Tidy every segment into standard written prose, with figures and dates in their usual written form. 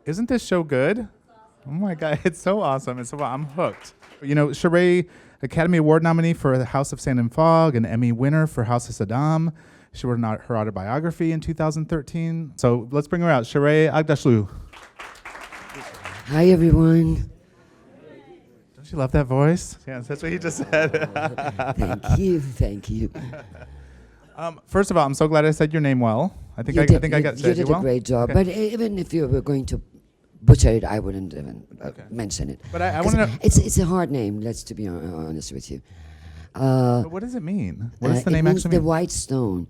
Isn't this show good? Oh my God, it's so awesome. I'm hooked. You know, Shohreh, Academy Award nominee for The House of Sand and Fog, an Emmy winner for House of Saddam. She wrote her autobiography in 2013. So let's bring her out. Shohreh Aghdashloo. Hi, everyone. Don't you love that voice? Yes, that's what he just said. Thank you. First of all, I'm so glad I said your name well. I think I got said you did well. a great job. Okay. But even if you were going to butcher it, I wouldn't even mention it. But I want to know. It's a hard name. Let's to be honest with you. But what does it mean? What does the name actually mean? The White Stone.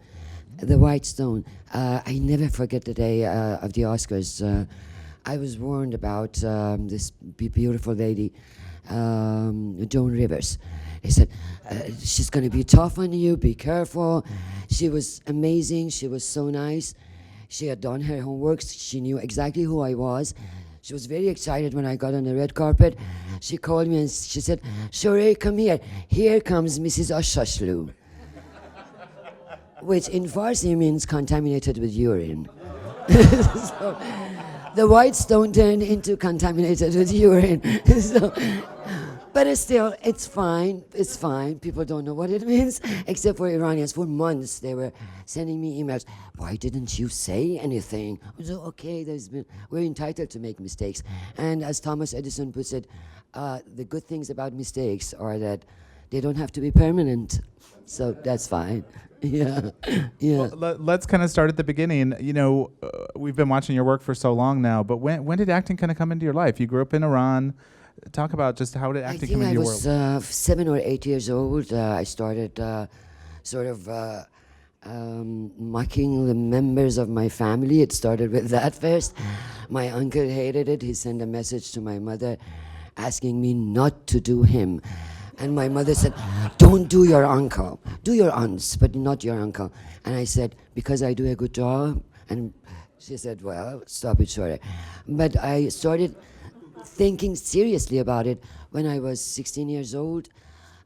The White Stone. I never forget the day of the Oscars. I was warned about this beautiful lady, Joan Rivers. He said, she's going to be tough on you, be careful. She was amazing. She was so nice. She had done her homework. She knew exactly who I was. She was very excited when I got on the red carpet. She called me and she said, Shohreh, come here. Here comes Mrs. Aghdashloo. Which in Farsi means contaminated with urine. So, the White Stone turned into contaminated with urine. But it's fine. It's fine. People don't know what it means, except for Iranians. For months, they were sending me emails. Why didn't you say anything? I was like, okay, we're entitled to make mistakes. And as Thomas Edison puts it, the good things about mistakes are that they don't have to be permanent. So that's fine. Yeah. Well, let's kind of start at the beginning. You know, we've been watching your work for so long now, but when did acting kind of come into your life? You grew up in Iran. Talk about just how did acting come into your world? I was 7 or 8 years old. I started mocking the members of my family. It started with that first. My uncle hated it. He sent a message to my mother asking me not to do him. And my mother said, don't do your uncle. Do your aunts, but not your uncle. And I said, because I do a good job. And she said, well, stop it, Shohreh. But I started thinking seriously about it when I was 16 years old.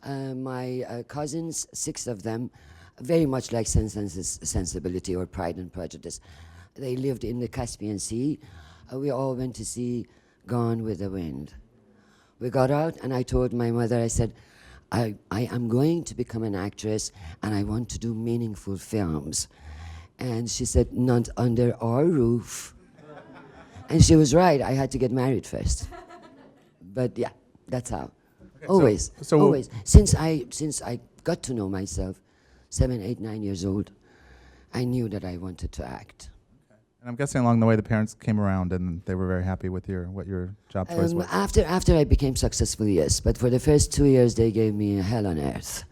My cousins, 6 of them, very much like Sense and Sensibility or Pride and Prejudice. They lived in the Caspian Sea. We all went to see Gone with the Wind. We got out and I told my mother, I said, I am going to become an actress and I want to do meaningful films. And she said, not under our roof. And she was right. I had to get married first. But yeah, that's how. Okay, always. Since I got to know myself, 7, 8, 9 years old, I knew that I wanted to act. Okay. And I'm guessing along the way the parents came around and they were very happy with what your job choice was. After I became successful, yes. But for the first 2 years, they gave me hell on earth.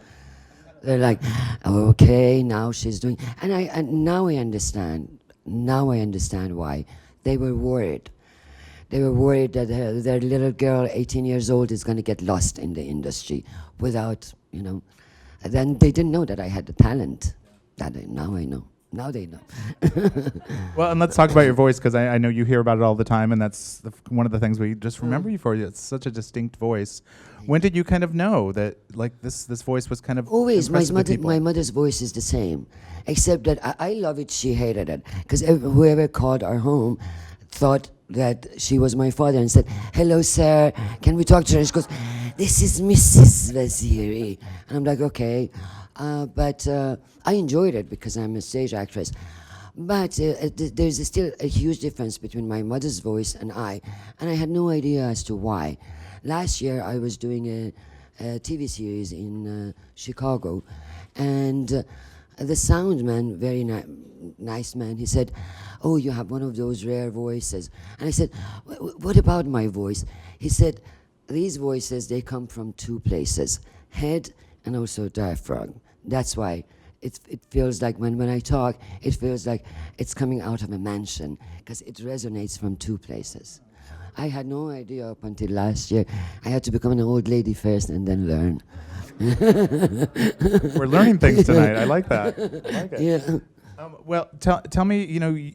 They're like, okay, now she's doing... And now I understand. Now I understand why. They were worried. They were worried that their little girl, 18 years old, is going to get lost in the industry without, Then they didn't know that I had the talent. Now I know. Now they know. Well, and let's talk about your voice, because I know you hear about it all the time, and that's one of the things we just remember you for. It's such a distinct voice. When did you kind of know that, like, this voice was kind of always? My mother's voice is the same, except that I love it. She hated it, because whoever called our home thought that she was my father and said, "Hello, sir, can we talk to her?" And she goes, "This is Mrs. Vaziri," and I'm like, "Okay." But I enjoyed it because I'm a stage actress. But there's still a huge difference between my mother's voice and I had no idea as to why. Last year I was doing a TV series in Chicago, and the sound man, very nice man, he said, "Oh, you have one of those rare voices." And I said, "What about my voice?" He said, "These voices, they come from 2 places, head and also diaphragm. That's why it feels like when I talk, it feels like it's coming out of a mansion, because it resonates from 2 places." I had no idea up until last year. I had to become an old lady first and then learn. We're learning things tonight. I like that. I like it. Yeah. Well, tell me,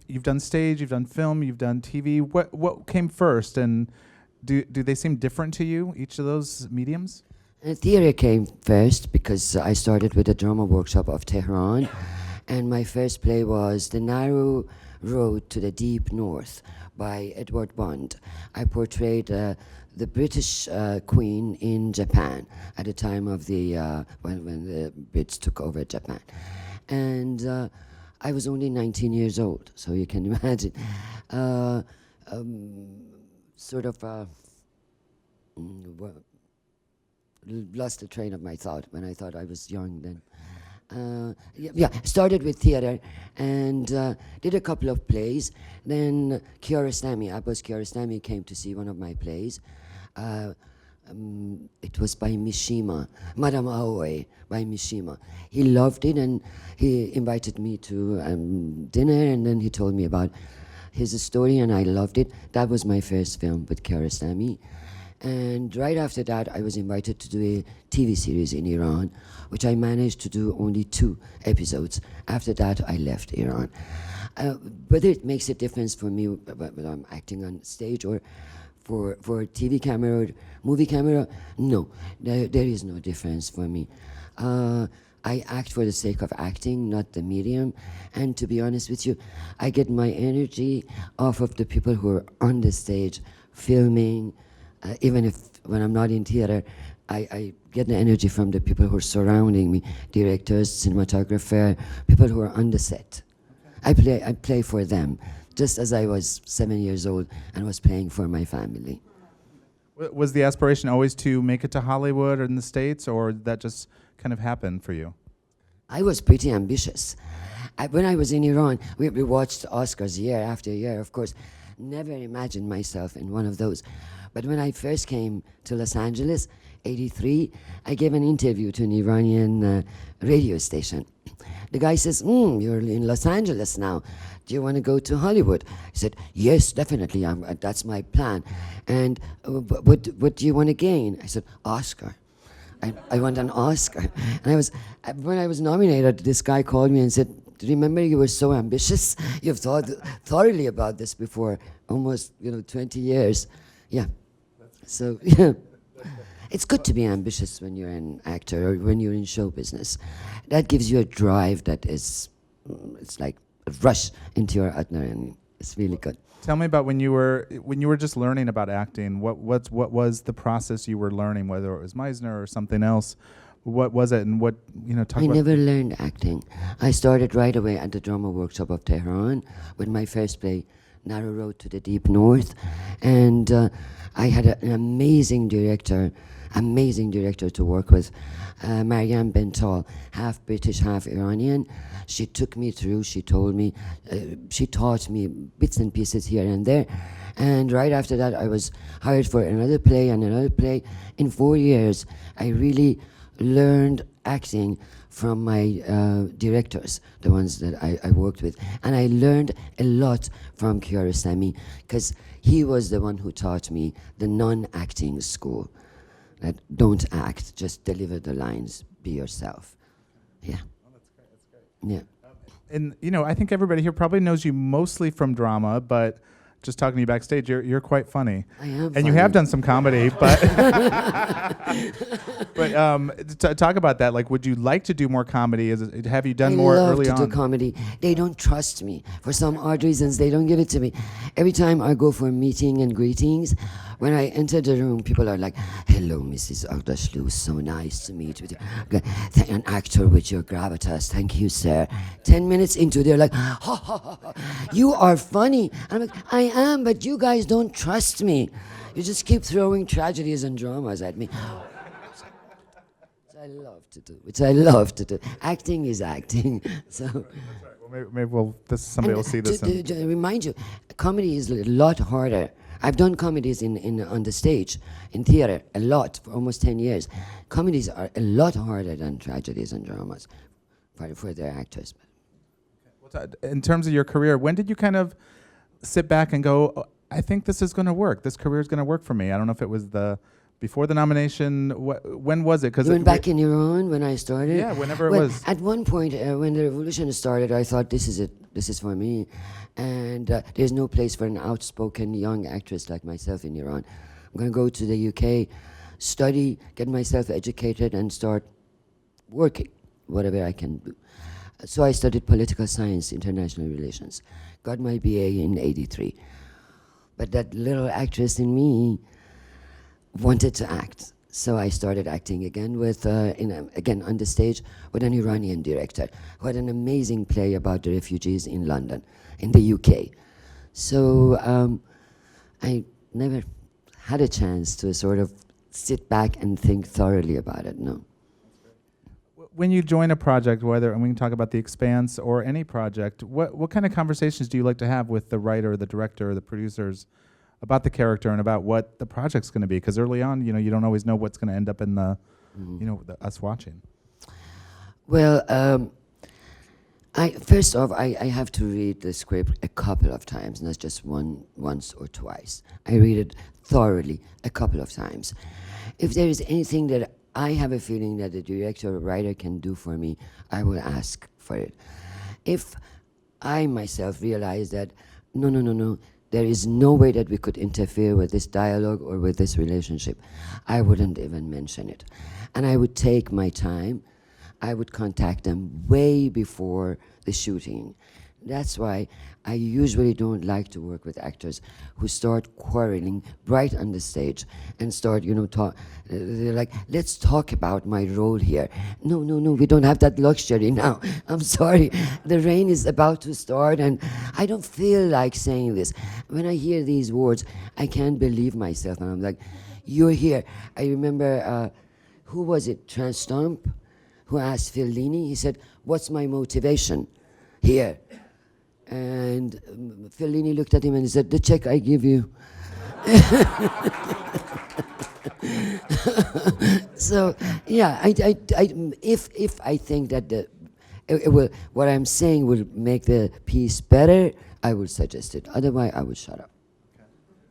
you've done stage, you've done film, you've done TV. What came first, and do they seem different to you, each of those mediums? Theater came first because I started with a drama workshop of Tehran, and my first play was The Narrow Road to the Deep North by Edward Bond. I portrayed the British queen in Japan at the time of the when the Brits took over Japan, and I was only 19 years old, so you can imagine. Sort of lost the train of my thought when I thought I was young then. Started with theater and did a couple of plays. Then Abbas Kiarostami came to see one of my plays. It was by Mishima, Madame Aoi by Mishima. He loved it and he invited me to dinner, and then he told me about his story and I loved it. That was my first film with Kiarostami. And right after that, I was invited to do a TV series in Iran, which I managed to do only 2 episodes. After that, I left Iran. Whether it makes a difference for me whether I'm acting on stage or for TV camera or movie camera, no, there is no difference for me. I act for the sake of acting, not the medium. And to be honest with you, I get my energy off of the people who are on the stage filming. Even if when I'm not in theater, I get the energy from the people who are surrounding me, directors, cinematographer, people who are on the set. I play for them, just as I was 7 years old and was playing for my family. Was the aspiration always to make it to Hollywood or in the States, or that just kind of happened for you? I was pretty ambitious. When I was in Iran, we watched Oscars year after year, of course. Never imagined myself in one of those. But when I first came to Los Angeles, 83, I gave an interview to an Iranian radio station. The guy says, you're in Los Angeles now. Do you want to go to Hollywood? I said, yes, definitely. That's my plan. And what do you want to gain? I said, Oscar. I want an Oscar. And when I was nominated, this guy called me and said, remember you were so ambitious? You've thought thoroughly about this before almost 20 years. Yeah. So, yeah. It's good to be ambitious when you're an actor or when you're in show business. That gives you a drive that is, it's like a rush into your adrenaline. It's really good. Tell me about when you were just learning about acting. What was the process you were learning, whether it was Meisner or something else? What was it, and what talk I about? never learned acting. I started right away at the drama workshop of Tehran with my first play, Narrow Road to the Deep North, and I had an amazing director to work with, Maryam Bental, half British, half Iranian. She took me through, she told me, she taught me bits and pieces here and there. And right after that, I was hired for another play and another play. In 4 years, I really learned acting from my directors, the ones that I worked with. And I learned a lot from Kiarostami, because he was the one who taught me the non-acting school. That don't act, just deliver the lines, be yourself. Yeah. Oh, that's great. Yeah. And I think everybody here probably knows you mostly from drama, but just talking to you backstage, you're quite funny. I am and funny. You have done some comedy, but talk about that. Like, would you like to do more comedy? Have you done more early on? I love to do comedy. They don't trust me. For some odd reasons, they don't give it to me. Every time I go for meeting and greetings, when I enter the room, people are like, hello, Mrs. Aghdashloo, so nice to meet with you. An actor with your gravitas, thank you, sir. 10 minutes into, they're like, ha, ha, ha, ha. You are funny. And I'm like, I am, but you guys don't trust me. You just keep throwing tragedies and dramas at me. Which I love to do. Acting is acting. So. That's right. Well, maybe somebody will see this. To remind you, comedy is a lot harder. I've done comedies on the stage, in theater, a lot, for almost 10 years. Comedies are a lot harder than tragedies and dramas for their actors. In terms of your career, when did you kind of sit back and go, oh, I think this is going to work. This career is going to work for me. I don't know if it was before the nomination. When was it? You went back in Iran when I started? Yeah, whenever it was. At one point, when the revolution started, I thought, this is it. This is for me. And there's no place for an outspoken young actress like myself in Iran. I'm going to go to the UK, study, get myself educated, and start working, whatever I can do. So I studied political science, international relations. Got my BA in '83. But that little actress in me wanted to act. So I started acting again again on the stage with an Iranian director who had an amazing play about the refugees in London, in the UK. So I never had a chance to sort of sit back and think thoroughly about it, no. When you join a project, whether, and we can talk about The Expanse or any project, what kind of conversations do you like to have with the writer, the director, or the producers about the character and about what the project's going to be? Because early on, you don't always know what's going to end up in us watching. Well, first off, I have to read the script a couple of times, not just once or twice. I read it thoroughly a couple of times. If there is anything that I have a feeling that the director or writer can do for me, I will ask for it. If I myself realize that, no, there is no way that we could interfere with this dialogue or with this relationship, I wouldn't even mention it. And I would take my time. I would contact them way before the shooting. That's why I usually don't like to work with actors who start quarreling right on the stage and start, they're like, let's talk about my role here. No, we don't have that luxury now. I'm sorry. The rain is about to start and I don't feel like saying this. When I hear these words, I can't believe myself. And I'm like, you're here. I remember, who was it, Transtomp, who asked Fellini, he said, what's my motivation here? And Fellini looked at him and he said, the check I give you. So, yeah, if I think that what I'm saying will make the piece better, I will suggest it. Otherwise, I will shut up.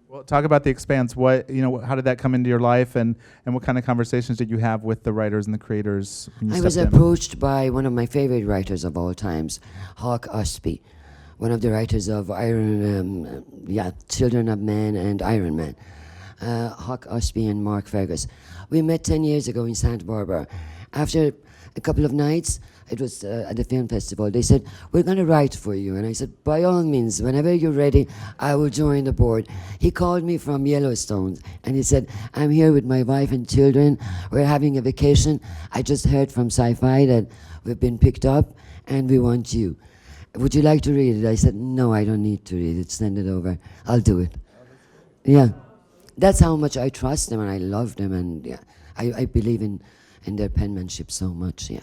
Well, talk about The Expanse. How did that come into your life, and what kind of conversations did you have with the writers and the creators? When you I was stepped in? approached by one of my favorite writers of all times, Hawk Ashby, one of the writers of Children of Men and Iron Man, Hawk Ashby and Mark Fergus. We met 10 years ago in Santa Barbara. After a couple of nights, it was at the film festival, they said, we're going to write for you. And I said, by all means, whenever you're ready, I will join the board. He called me from Yellowstone and he said, I'm here with my wife and children. We're having a vacation. I just heard from Syfy that we've been picked up and we want you. Would you like to read it? I said, no, I don't need to read it. Send it over. I'll do it. Yeah. That's how much I trust them and I love them. And yeah, I believe in their penmanship so much. Yeah.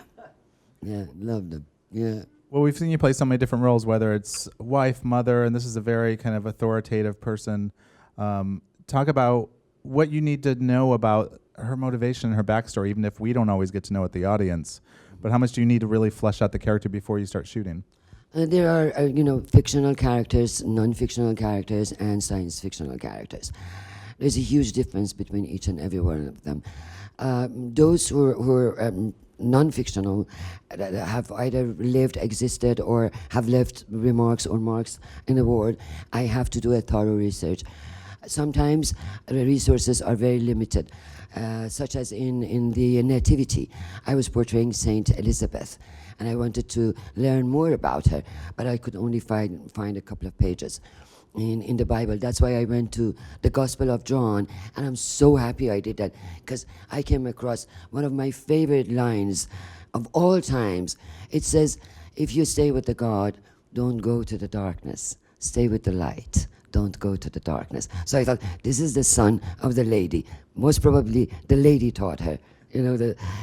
Yeah, love them. Yeah. Well, we've seen you play so many different roles, whether it's wife, mother, and this is a very kind of authoritative person. Talk about what you need to know about her motivation and her backstory, even if we don't always get to know it, the audience. But how much do you need to really flesh out the character before you start shooting? There are, fictional characters, non-fictional characters, and science fictional characters. There's a huge difference between each and every one of them. Those who are non-fictional have either lived, existed, or have left remarks or marks in the world. I have to do a thorough research. Sometimes the resources are very limited, such as in the Nativity. I was portraying Saint Elizabeth, and I wanted to learn more about her, but I could only find a couple of pages in the Bible. That's why I went to the Gospel of John, and I'm so happy I did that, because I came across one of my favorite lines of all times. It says, if you stay with the God, don't go to the darkness. Stay with the light. Don't go to the darkness. So I thought, this is the son of the lady. Most probably the lady taught her.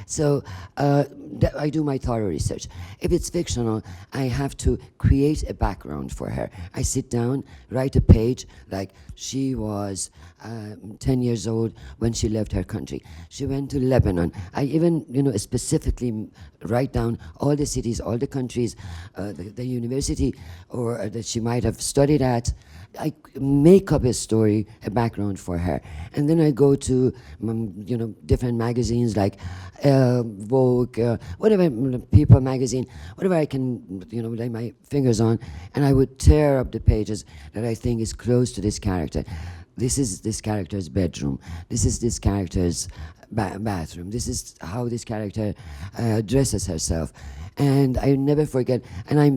So I do my thorough research. If it's fictional, I have to create a background for her. I sit down, write a page, like she was 10 years old when she left her country. She went to Lebanon. I even, specifically write down all the cities, all the countries, the university or that she might have studied at. I make up a story, a background for her, and then I go to different magazines like Vogue, whatever, People magazine, whatever I can lay my fingers on, and I would tear up the pages that I think is close to this character. this is this character's bedroom, this is this character's bathroom, this is how this character dresses herself. And I never forget, and I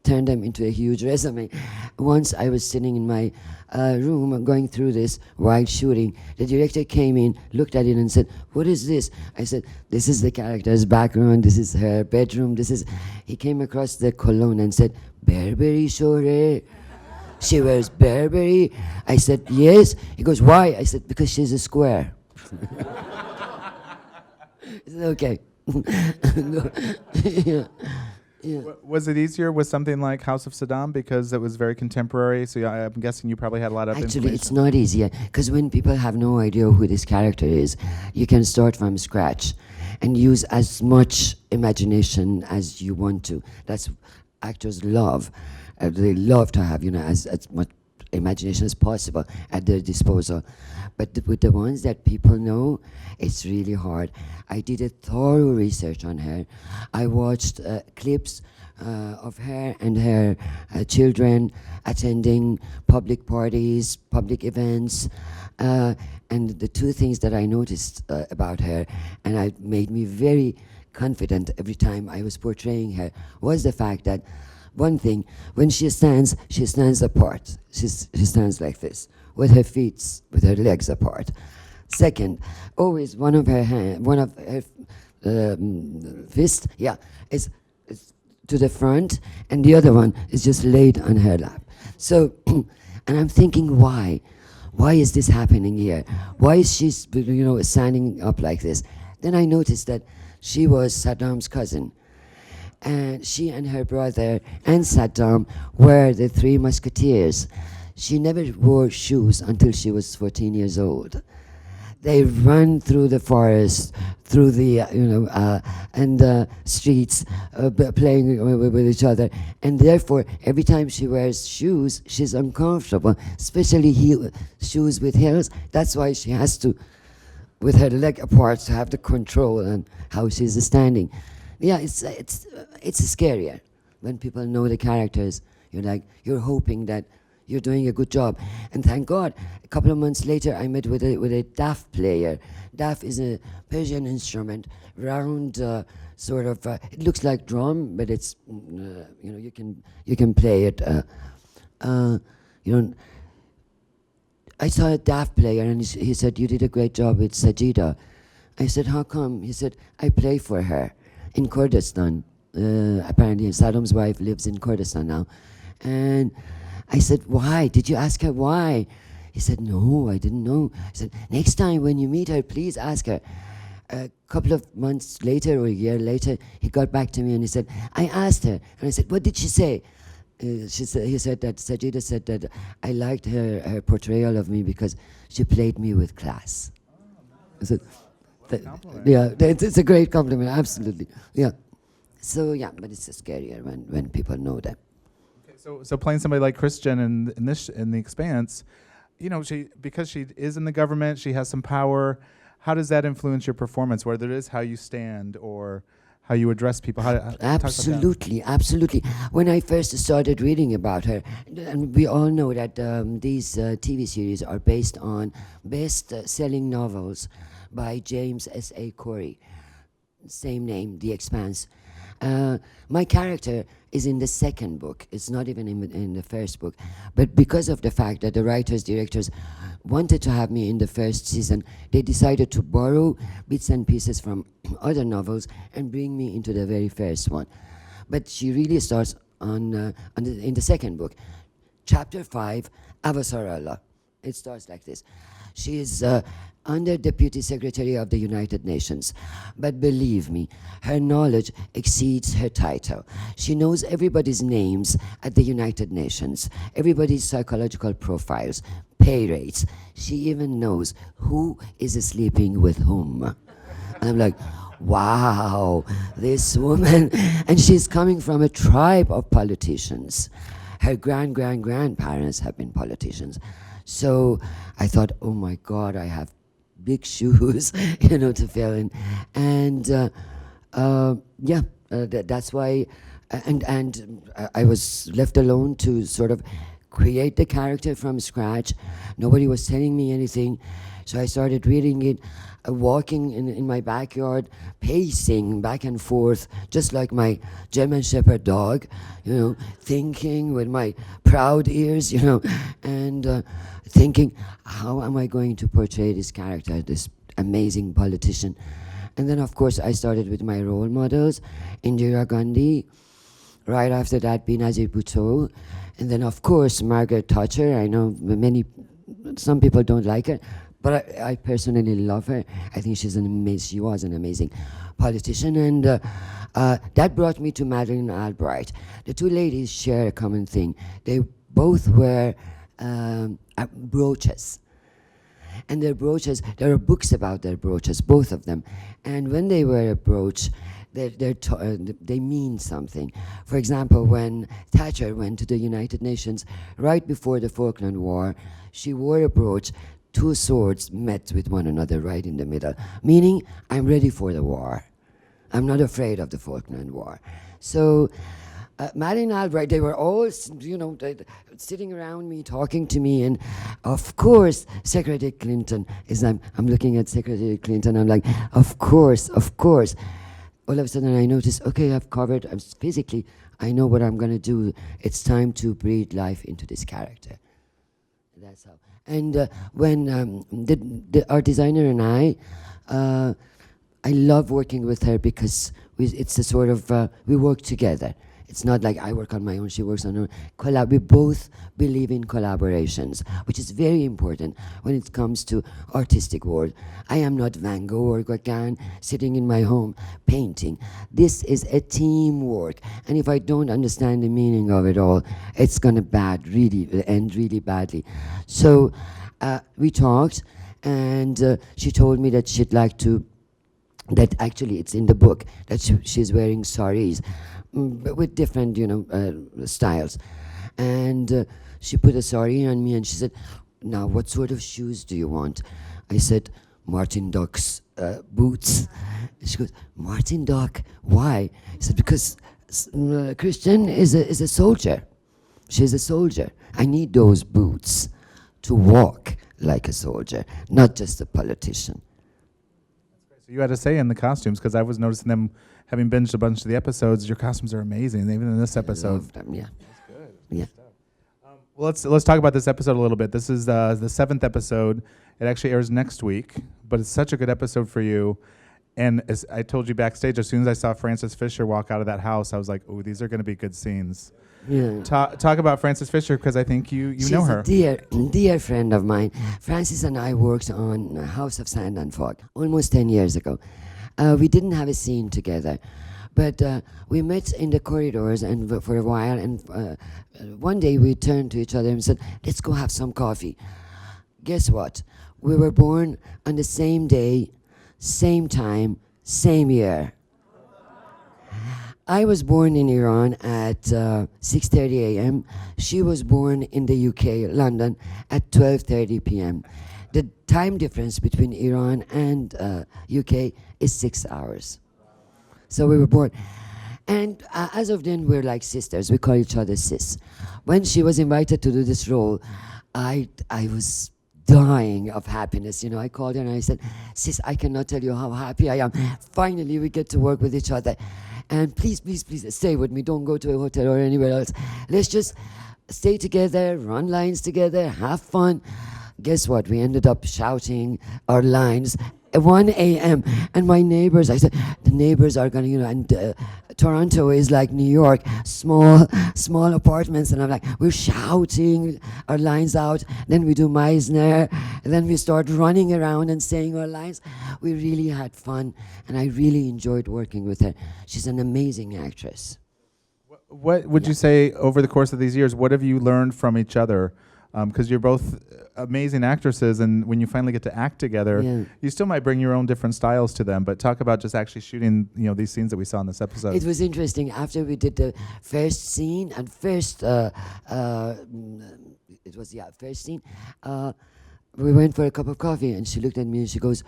turned them into a huge resume. Once I was sitting in my room going through this while shooting. The director came in, looked at it and said, "What is this?" I said, "This is the character's background, this is her bedroom, this is..." He came across the cologne and said, "Burberry, Shohreh? She wears Burberry?" I said, "Yes." He goes, "Why?" I said, "Because she's a square." He said, "Okay." Yeah. Yeah. Was it easier with something like House of Saddam because it was very contemporary? So I'm guessing you probably had a lot of Actually, it's information. not easier, because when people have no idea who this character is, you can start from scratch and use as much imagination as you want to. That's actors love. They love to have, as much imagination as possible at their disposal. But with the ones that people know, it's really hard. I did a thorough research on her. I watched clips of her and her children attending public parties, public events, and the two things that I noticed about her, and it made me very confident every time I was portraying her, was the fact that one thing, when she stands apart. She stands like this, with her feet, with her legs apart. Second, always one of her fist, is to the front, and the other one is just laid on her lap. So, and I'm thinking, why? Why is this happening here? Why is she, standing up like this? Then I noticed that she was Saddam's cousin. And she and her brother and Saddam were the three musketeers. She never wore shoes until she was 14 years old. They run through the forest, through the, and the streets, playing with each other. And therefore, every time she wears shoes, she's uncomfortable, especially shoes with heels. That's why she has to, with her leg apart, to have the control on how she's standing. Yeah, it's scarier when people know the characters. You're hoping that you're doing a good job. And thank God, a couple of months later, I met with a daf player. Daf is a Persian instrument, round, sort of. It looks like drum, but it's you can play it. I saw a daf player, and he said, "You did a great job with Sajida." I said, "How come?" He said, "I play for her in Kurdistan." Apparently, Saddam's wife lives in Kurdistan now. And I said, "Why? Did you ask her why?" He said, "No, I didn't know." I said, "Next time when you meet her, please ask her." A couple of months later or a year later, he got back to me and he said, "I asked her." And I said, "What did she say?" He said that Sajida said that I liked her portrayal of me because she played me with class. I said, it's a great compliment, absolutely. Yeah. So yeah, but it's scarier when people know that. Okay, so playing somebody like Christian in the Expanse, because she is in the government, she has some power. How does that influence your performance? Whether it is how you stand or how you address people? Absolutely. When I first started reading about her, and we all know that these TV series are based on best-selling novels by James S.A. Corey, same name, The Expanse. My character is in the second book. It's not even in the first book. But because of the fact that the writers, directors wanted to have me in the first season, they decided to borrow bits and pieces from other novels and bring me into the very first one. But she really starts in the second book. Chapter 5, Avasarala. It starts like this. She is under Deputy Secretary of the United Nations. But believe me, her knowledge exceeds her title. She knows everybody's names at the United Nations, everybody's psychological profiles, pay rates. She even knows who is sleeping with whom. And I'm like, wow, this woman. And she's coming from a tribe of politicians. Her grandparents have been politicians. So I thought, oh my God, I have big shoes, to fill in. And that's why, and I was left alone to sort of create the character from scratch. Nobody was telling me anything. So I started reading it, walking in my backyard, pacing back and forth, just like my German Shepherd dog, thinking with my proud ears, and thinking, how am I going to portray this character, this amazing politician? And then, of course, I started with my role models, Indira Gandhi, right after that, Benazir Bhutto, and then, of course, Margaret Thatcher. I know some people don't like her, but I personally love her. I think she was an amazing politician, and that brought me to Madeleine Albright. The two ladies share a common thing. They both wear brooches. And their brooches, there are books about their brooches, both of them. And when they wear a brooch, they mean something. For example, when Thatcher went to the United Nations right before the Falkland War, she wore a brooch. Two swords met with one another right in the middle, meaning I'm ready for the war. I'm not afraid of the Falkland War. So Madeleine Albright, they were all, sitting around me, talking to me, and of course, Secretary Clinton I'm looking at Secretary Clinton, I'm like, of course. All of a sudden I notice, okay, physically, I know what I'm gonna do. It's time to breathe life into this character. That's how. And when our designer and I love working with her because it's a sort of, we work together. It's not like I work on my own, she works on her own. We both believe in collaborations, which is very important when it comes to artistic world. I am not Van Gogh or Gauguin sitting in my home painting. This is a teamwork. And if I don't understand the meaning of it all, it's gonna end really badly. So we talked, and she told me that she'd like to, that actually it's in the book, that she's wearing saris, with different, styles. And she put a sari on me and she said, now what sort of shoes do you want? I said, Martin Duck's boots. She goes, Martin Duck, why? I said, because Christian is a soldier. She's a soldier. I need those boots to walk like a soldier, not just a politician. So you had to say in the costumes, because I was noticing them, having binged a bunch of the episodes, your costumes are amazing, even in this episode. I love them, yeah. That's good. Yeah. Well, let's talk about this episode a little bit. This is the 7th episode. It actually airs next week, but it's such a good episode for you. And as I told you backstage, as soon as I saw Frances Fisher walk out of that house, I was like, oh, these are going to be good scenes. Yeah. Talk about Frances Fisher, because I think you know her. She's a dear friend of mine. Frances and I worked on House of Sand and Fog almost 10 years ago. We didn't have a scene together, but we met in the corridors and for a while, and one day we turned to each other and said, let's go have some coffee. Guess what? We were born on the same day, same time, same year. I was born in Iran at 6:30 a.m. She was born in the UK, London, at 12:30 p.m. The time difference between Iran and UK is 6 hours. So we were born. And as of then, we're like sisters. We call each other sis. When she was invited to do this role, I was dying of happiness. I called her and I said, sis, I cannot tell you how happy I am. Finally, we get to work with each other. And please stay with me. Don't go to a hotel or anywhere else. Let's just stay together, run lines together, have fun. Guess what? We ended up shouting our lines at 1 a.m. And my neighbors, I said, the neighbors are going to, and Toronto is like New York, small apartments. And I'm like, we're shouting our lines out. Then we do Meisner. And then we start running around and saying our lines. We really had fun. And I really enjoyed working with her. She's an amazing actress. What would you say over the course of these years, what have you learned from each other? Because you're both amazing actresses, and when you finally get to act together, you still might bring your own different styles to them. But talk about just actually shooting, these scenes that we saw in this episode. It was interesting. After we did the first scene and first scene. We went for a cup of coffee, and she looked at me and she goes,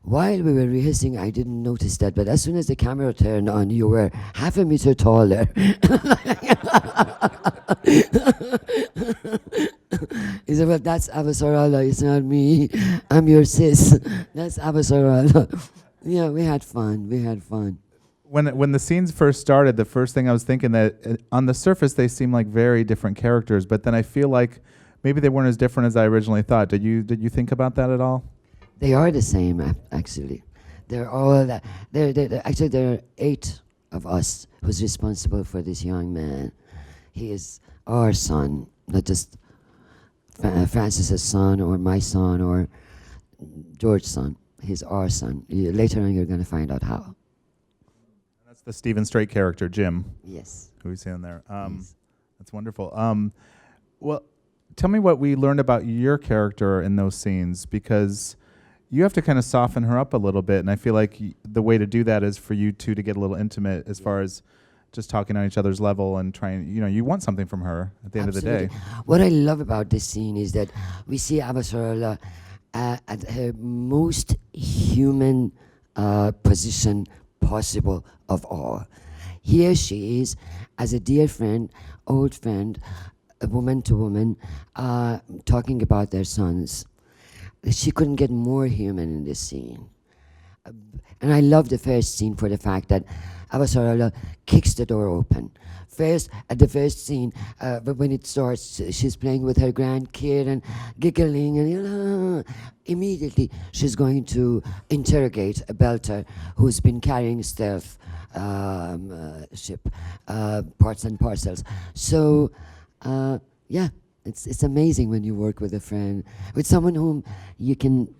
while we were rehearsing, I didn't notice that, but as soon as the camera turned on, you were half a meter taller. He said, well, that's Avasarala, it's not me. I'm your sis. That's Avasarala. Yeah, we had fun. When the scenes first started, the first thing I was thinking that on the surface they seem like very different characters, but then I feel like maybe they weren't as different as I originally thought. Did you think about that at all? They are the same, actually. They're all that. Actually, there are 8 of us who's responsible for this young man. He is our son, not just Francis's son or my son or George's son. He's our son. Later on, you're going to find out how. That's the Stephen Strait character, Jim. Yes. Who we see in there. Yes. That's wonderful. Well, tell me what we learned about your character in those scenes, because you have to kind of soften her up a little bit, and I feel like the way to do that is for you two to get a little intimate as far as just talking on each other's level and trying, you want something from her at the end of the day. What I love about this scene is that we see Avasarala at her most human position possible of all. Here she is as a dear friend, old friend, a woman to woman, talking about their sons. She couldn't get more human in this scene. And I love the first scene for the fact that Avasarala kicks the door open. First, at the first scene, but when it starts, she's playing with her grandkid and giggling, and immediately she's going to interrogate a belter who's been carrying stealth ship parts and parcels. So, yeah, it's amazing when you work with a friend, with someone whom you can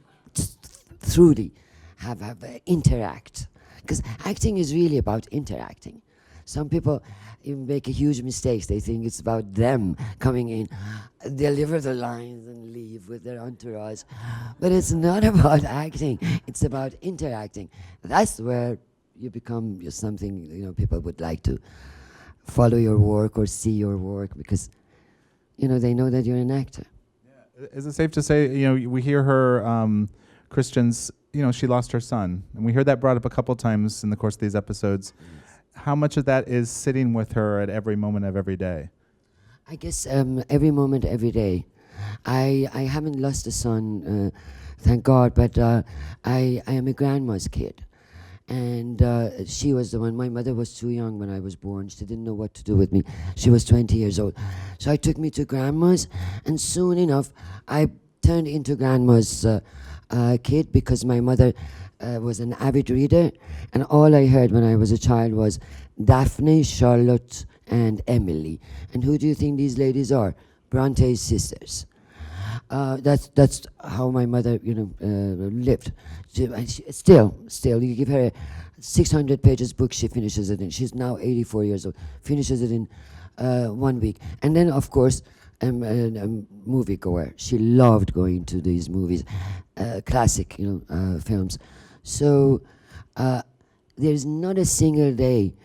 truly have interact. Because acting is really about interacting. Some people even make a huge mistakes. They think it's about them coming in, deliver the lines and leave with their entourage. But it's not about acting. It's about interacting. That's where you become something, people would like to follow your work or see your work because, they know that you're an actor. Yeah. Is it safe to say, we hear her, Christians, she lost her son. And we heard that brought up a couple times in the course of these episodes. Yes. How much of that is sitting with her at every moment of every day? I guess every moment, every day. I haven't lost a son, thank God, but I am a grandma's kid. And she was the one. My mother was too young when I was born. She didn't know what to do with me. She was 20 years old. So I took me to grandma's, and soon enough, I turned into grandma's kid because my mother was an avid reader, and all I heard when I was a child was Daphne, Charlotte, and Emily. And who do you think these ladies are? Bronte's sisters. That's how my mother, lived. Still, you give her a 600 pages book, she finishes it in. She's now 84 years old. Finishes it in 1 week. And then, of course, a moviegoer. She loved going to these movies, classic, films. So there's not a single day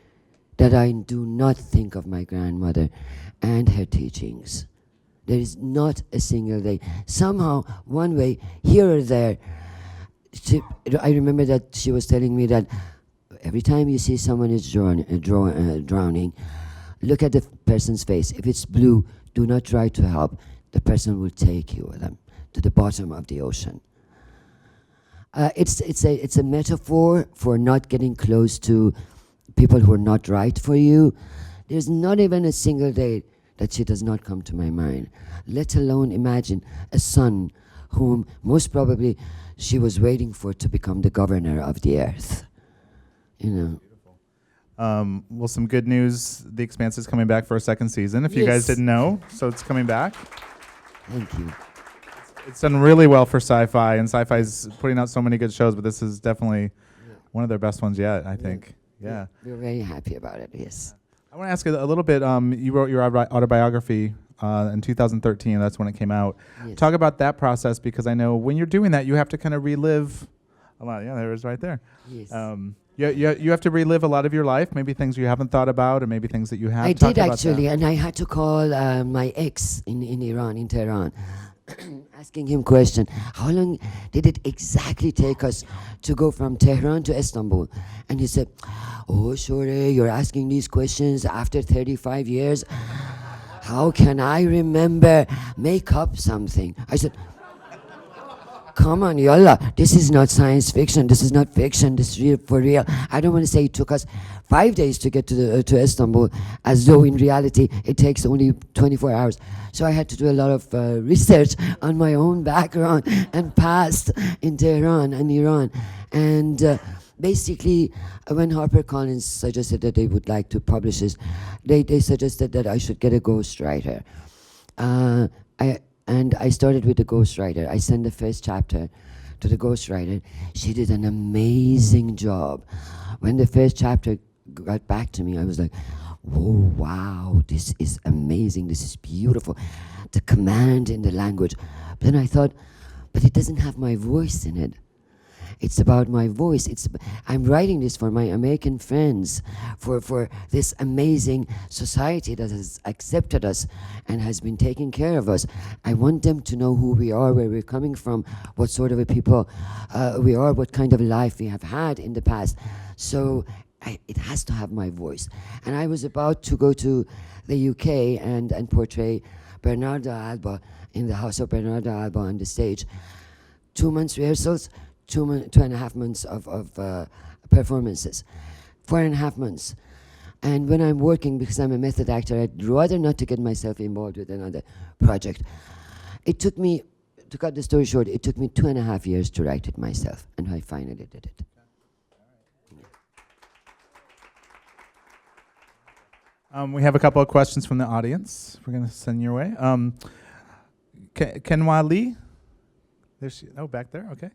that I do not think of my grandmother and her teachings. There is not a single day. Somehow, one way, here or there, I remember that she was telling me that every time you see someone is drowning, look at the person's face. If it's blue, do not try to help. The person will take you with them to the bottom of the ocean. It's a metaphor for not getting close to people who are not right for you. There's not even a single day that she does not come to my mind, let alone imagine a son whom most probably she was waiting for to become the governor of the earth. Beautiful. Well, some good news. The Expanse is coming back for a second season, if you guys didn't know. So it's coming back. Thank you. It's done really well for Syfy, and Syfy's putting out so many good shows, but this is definitely one of their best ones yet, I think. Yeah. We're very happy about it, yes. I want to ask you a little bit. You wrote your autobiography in 2013. That's when it came out. Yes. Talk about that process, because I know when you're doing that, you have to kind of relive a lot. Yeah, there it is right there. Yes. You have to relive a lot of your life, maybe things you haven't thought about, or maybe things that you have. I did actually, and I had to call my ex in Iran, in Tehran, asking him question. How long did it exactly take us to go from Tehran to Istanbul? And he said, oh, Shohreh, you're asking these questions after 35 years. How can I remember? Make up something. I said, come on, yalla. This is not science fiction. This is not fiction. This is real for real. I don't want to say it took us 5 days to get to Istanbul, as though in reality it takes only 24 hours. So I had to do a lot of research on my own background and past in Tehran and Iran. And basically, when HarperCollins suggested that they would like to publish this, they suggested that I should get a ghostwriter. And I started with the ghostwriter. I sent the first chapter to the ghostwriter. She did an amazing job. When the first chapter got back to me, I was like, oh, wow, this is amazing. This is beautiful. The command in the language. But then I thought, but it doesn't have my voice in it. It's about my voice. I'm writing this for my American friends, for this amazing society that has accepted us and has been taking care of us. I want them to know who we are, where we're coming from, what sort of a people we are, what kind of life we have had in the past. So it has to have my voice. And I was about to go to the UK and portray Bernardo Alba in the house of Bernardo Alba on the stage. 2 months rehearsals, 2.5 months of performances, 4.5 months. And when I'm working, because I'm a method actor, I'd rather not to get myself involved with another project. It took me, to cut the story short, it took me 2.5 years to write it myself, and I finally did it. We have a couple of questions from the audience. We're going to send your way. Kenwa Lee? Back there, okay.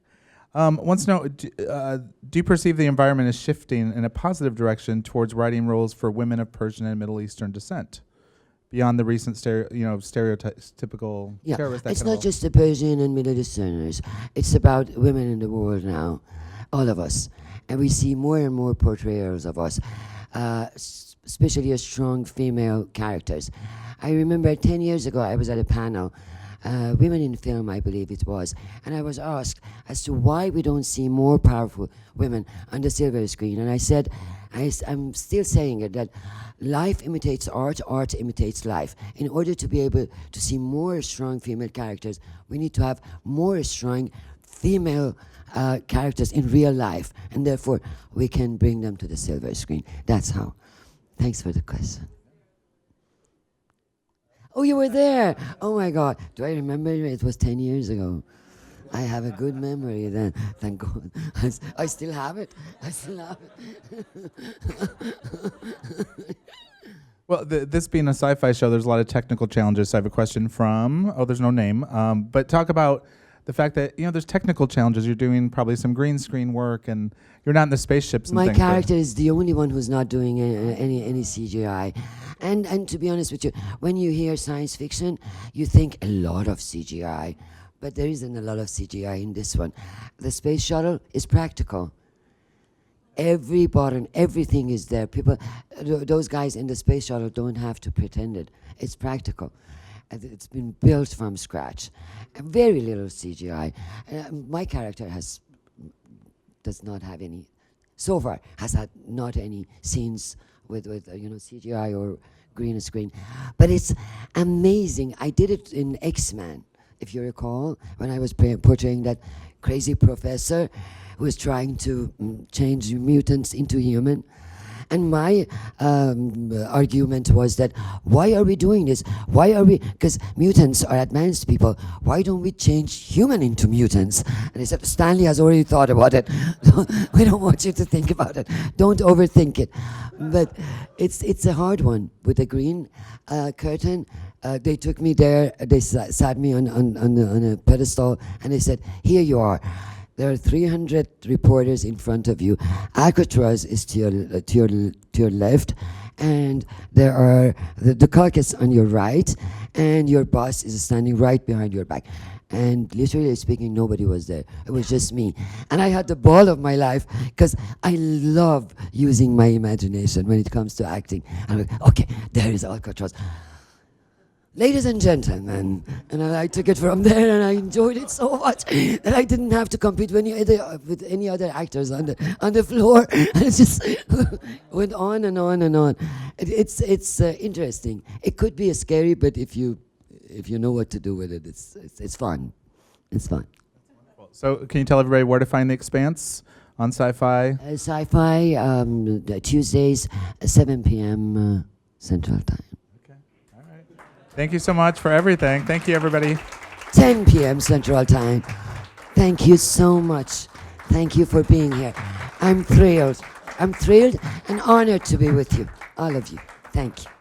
Wants to know, do you perceive the environment is shifting in a positive direction towards writing roles for women of Persian and Middle Eastern descent, beyond the recent stereotypical terrorists? It's not just the Persian and Middle Easterners. It's about women in the world now, all of us. And we see more and more portrayals of us, especially as strong female characters. I remember 10 years ago, I was at a panel, Women in Film, I believe it was, and I was asked as to why we don't see more powerful women on the silver screen. And I said, I'm still saying it, that life imitates art, art imitates life. In order to be able to see more strong female characters, we need to have more strong female characters in real life, and therefore we can bring them to the silver screen. That's how. Thanks for the question. Oh, you were there. Oh my God. Do I remember? It was 10 years ago. I have a good memory then. Thank God. I still have it. I still have it. Well, this being a sci-fi show, there's a lot of technical challenges. So I have a question from, there's no name, but talk about the fact that, there's technical challenges. You're doing probably some green screen work, and you're not in the spaceships and My things. character is the only one who's not doing any CGI. And to be honest with you, when you hear science fiction, you think a lot of CGI. But there isn't a lot of CGI in this one. The space shuttle is practical. Every button, everything is there. People, those guys in the space shuttle don't have to pretend it. It's practical. It's been built from scratch. Very little CGI. My character does not have any, so far, has had not any scenes with CGI or green screen. But it's amazing. I did it in X-Men, if you recall, when I was portraying that crazy professor who was trying to change mutants into human. And my argument was that, why are we doing this? Why are we, because mutants are advanced people, why don't we change human into mutants? And he said, Stanley has already thought about it. We don't want you to think about it. Don't overthink it. But it's a hard one. With the green curtain, they took me there, they sat me on a pedestal, and they said, here you are. There are 300 reporters in front of you. Alcatraz is to your left, and there are the caucus on your right, and your boss is standing right behind your back. And literally speaking, nobody was there. It was just me. And I had the ball of my life, because I love using my imagination when it comes to acting. I'm like, okay, there is Alcatraz. ladies and gentlemen, and I took it from there, and I enjoyed it so much that I didn't have to compete with any other actors on the floor. And it just went on and on and on. It's interesting. It could be scary, but if you know what to do with it, it's fun. It's fun. So can you tell everybody where to find The Expanse on Syfy? Syfy, Tuesdays, 7 p.m. Central Time. Thank you so much for everything. Thank you, everybody. 10 p.m. Central Time. Thank you so much. Thank you for being here. I'm thrilled. I'm thrilled and honored to be with you, all of you. Thank you.